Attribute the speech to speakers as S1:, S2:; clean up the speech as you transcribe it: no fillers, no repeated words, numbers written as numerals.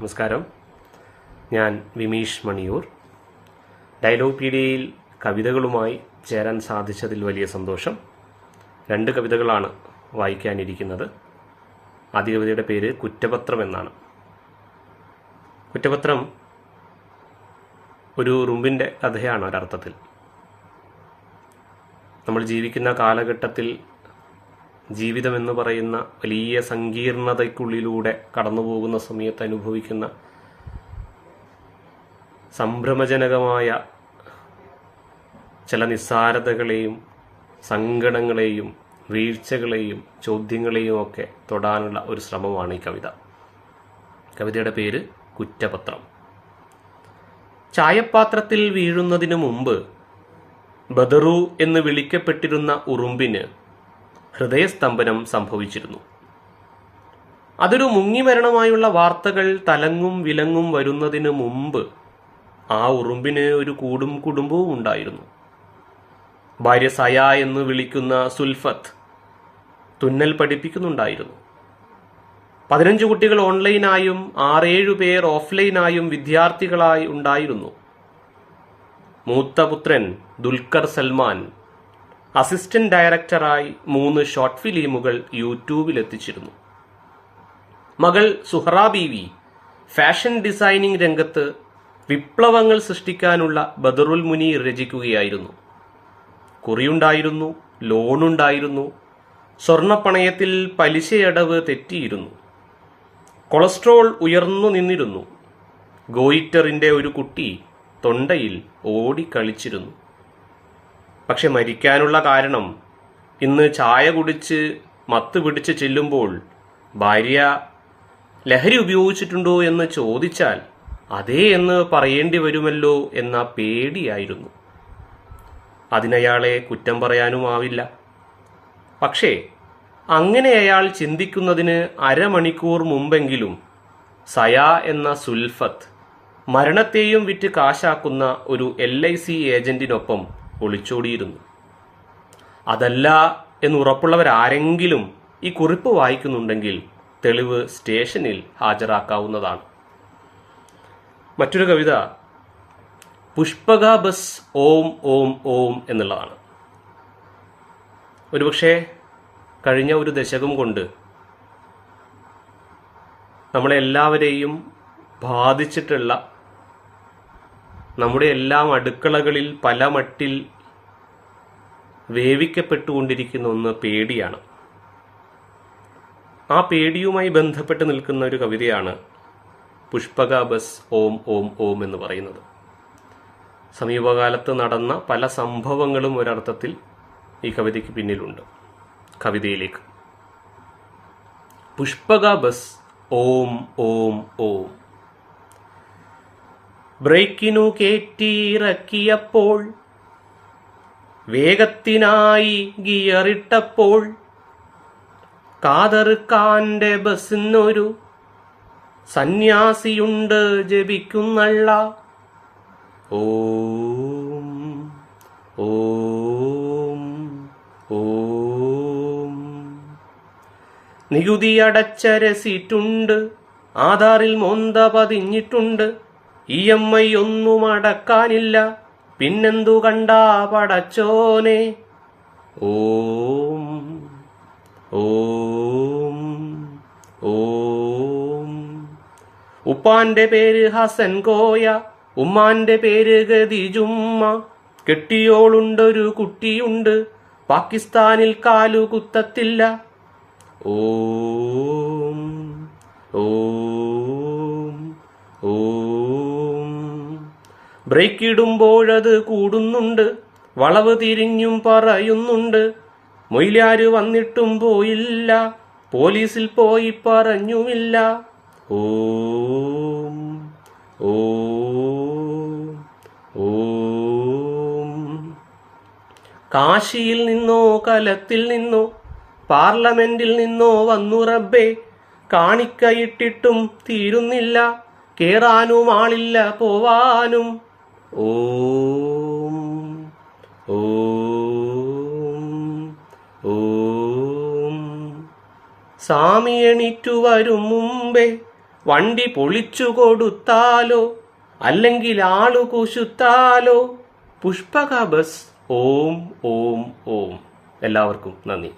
S1: നമസ്കാരം. ഞാൻ വിമീഷ് മണിയൂർ. ഡയലോഗ്പീഡിയയിൽ കവിതകളുമായി ചേരാൻ സാധിച്ചതിൽ വലിയ സന്തോഷം. 2 കവിതകളാണ് വായിക്കാനിരിക്കുന്നത്. ആദ്യ കവിതയുടെ പേര് കുറ്റപത്രം എന്നാണ്. കുറ്റപത്രം ഒരു ഉറുമ്പിൻ്റെ കഥയാണ് ഒരർത്ഥത്തിൽ. നമ്മൾ ജീവിക്കുന്ന കാലഘട്ടത്തിൽ ജീവിതമെന്ന് പറയുന്ന വലിയ സങ്കീർണതയ്ക്കുള്ളിലൂടെ കടന്നുപോകുന്ന സമയത്ത് അനുഭവിക്കുന്ന സംഭ്രമജനകമായ ചില നിസ്സാരതകളെയും സങ്കടങ്ങളെയും വീഴ്ചകളെയും ചോദ്യങ്ങളെയും ഒക്കെ തൊടാനുള്ള ഒരു ശ്രമമാണ് ഈ കവിത. കവിതയുടെ പേര് കുറ്റപത്രം. ചായപാത്രത്തിൽ വീഴുന്നതിനു മുമ്പ് ബദറു എന്ന് വിളിക്കപ്പെട്ടിരുന്ന ഉറുമ്പിന് ഹൃദയസ്തംഭനം സംഭവിച്ചിരുന്നു. അതൊരു മുങ്ങിമരണമായുള്ള വാർത്തകൾ തലങ്ങും വിലങ്ങും വരുന്നതിന് മുമ്പ് ആ ഉറുമ്പിന് ഒരു കൂടും കുടുംബവും ഉണ്ടായിരുന്നു. ഭാര്യ സയ എന്ന് വിളിക്കുന്ന സുൽഫത്ത് തുന്നൽ പഠിപ്പിക്കുന്നുണ്ടായിരുന്നു. 15 കുട്ടികൾ ഓൺലൈനായും 6-7 പേർ ഓഫ്ലൈനായും വിദ്യാർത്ഥികളായി ഉണ്ടായിരുന്നു. മൂത്ത പുത്രൻ ദുൽഖർ സൽമാൻ അസിസ്റ്റന്റ് ഡയറക്ടറായി 3 ഷോർട്ട് ഫിലിമുകൾ യൂട്യൂബിൽ എത്തിച്ചിരുന്നു. മകൾ സുഹറ ബീവി ഫാഷൻ ഡിസൈനിങ് രംഗത്ത് വിപ്ലവങ്ങൾ സൃഷ്ടിക്കാനുള്ള ബദറുൽ മുനീർ രചിക്കുകയായിരുന്നു. കുറിയുണ്ടായിരുന്നു, ലോണുണ്ടായിരുന്നു, സ്വർണപ്പണയത്തിൽ പലിശയടവ് തെറ്റിയിരുന്നു, കൊളസ്ട്രോൾ ഉയർന്നു നിന്നിരുന്നു, ഗോയിറ്ററിന്റെ ഒരു കുട്ടി തൊണ്ടയിൽ ഓടിക്കളിച്ചിരുന്നു. പക്ഷെ മരിക്കാനുള്ള കാരണം ഇന്ന് ചായ കുടിച്ച് മത്ത് പിടിച്ച് ചെല്ലുമ്പോൾ ഭാര്യ ലഹരി ഉപയോഗിച്ചിട്ടുണ്ടോ എന്ന് ചോദിച്ചാൽ അതേ എന്ന് പറയേണ്ടി വരുമല്ലോ എന്ന പേടിയായിരുന്നു. അതിനയാളെ കുറ്റം പറയാനുമാവില്ല. പക്ഷേ അങ്ങനെ അയാൾ ചിന്തിക്കുന്നതിന് അരമണിക്കൂർ മുമ്പെങ്കിലും സയ എന്ന സുൽഫത്ത് മരണത്തെയും വിറ്റ് കാശാക്കുന്ന ഒരു LIC ഏജന്റിനൊപ്പം ഒളിച്ചോടിയിരുന്നു. അതല്ല എന്നുറപ്പുള്ളവരാരെങ്കിലും ഈ കുറിപ്പ് വായിക്കുന്നുണ്ടെങ്കിൽ തെളിവ് സ്റ്റേഷനിൽ ഹാജരാക്കാവുന്നതാണ്. മറ്റൊരു കവിത പുഷ്പക ബസ് ഓം ഓം ഓം എന്നുള്ളതാണ്. ഒരുപക്ഷെ കഴിഞ്ഞ ഒരു ദശകം കൊണ്ട് നമ്മളെല്ലാവരെയും ബാധിച്ചിട്ടുള്ള, നമ്മുടെ എല്ലാം അടുക്കളകളിൽ പല മട്ടിൽ വേവിക്കപ്പെട്ടുകൊണ്ടിരിക്കുന്ന ഒന്ന് പേടിയാണ്. ആ പേടിയുമായി ബന്ധപ്പെട്ട് നിൽക്കുന്ന ഒരു കവിതയാണ് പുഷ്പക ബസ് ഓം ഓം ഓം എന്ന് പറയുന്നത്. സമീപകാലത്ത് നടന്ന പല സംഭവങ്ങളും ഒരർത്ഥത്തിൽ ഈ കവിതയ്ക്ക് പിന്നിലുണ്ട്. കവിതയിലേക്ക്. പുഷ്പക ബസ് ഓം ഓം ഓം. ബ്രേക്കിനു കേറ്റിയിറക്കിയപ്പോൾ, വേഗത്തിനായി ഗിയറിട്ടപ്പോൾ, കാതറുക്കാന്റെ ബസ്സിനൊരു സന്യാസിയുണ്ട് ജപിക്കുന്നള്ള. ഓം ഓം ഓം. നികുതി അടച്ച രസീറ്റുണ്ട്, ആധാറിൽ മോന്ത പതിഞ്ഞിട്ടുണ്ട്, EMI ഒന്നും അടക്കാനില്ല, പിന്നെന്തു കണ്ടാ പടച്ചോനെ. ഓം ഓം ഓം. ഉപ്പാന്റെ പേര് ഹസൻ കോയ, ഉമ്മാന്റെ പേര് ഗതിജുമ്മ, കെട്ടിയോളുണ്ടൊരു കുട്ടിയുണ്ട്, പാകിസ്ഥാനിൽ കാലു കുത്തത്തില്ല. ഓം ഓം ഓം. ബ്രേക്കിടുമ്പോഴത് കൂടുന്നുണ്ട്, വളവ് തിരിഞ്ഞും പറയുന്നുണ്ട്, മൊയ്ലാര് വന്നിട്ടും പോയില്ല, പോലീസിൽ പോയി പറഞ്ഞുമില്ല. ഓം ഓം ഓം. കാശിയിൽ നിന്നോ കലത്തിൽ നിന്നോ പാർലമെന്റിൽ നിന്നോ വന്നു റബ്ബേ, കാണിക്കയിട്ടിട്ടും തീരുന്നില്ല, കേറാനും ആളില്ല പോവാനും. ഓം ഓം ഓം. സാമി എണീറ്റു വരും മുമ്പേ വണ്ടി പൊളിച്ചു കൊടുത്താലോ അല്ലെങ്കിൽ ആളു കുശുത്താലോ പുഷ്പക ബസ് ഓം ഓം ഓം. എല്ലാവർക്കും നന്ദി.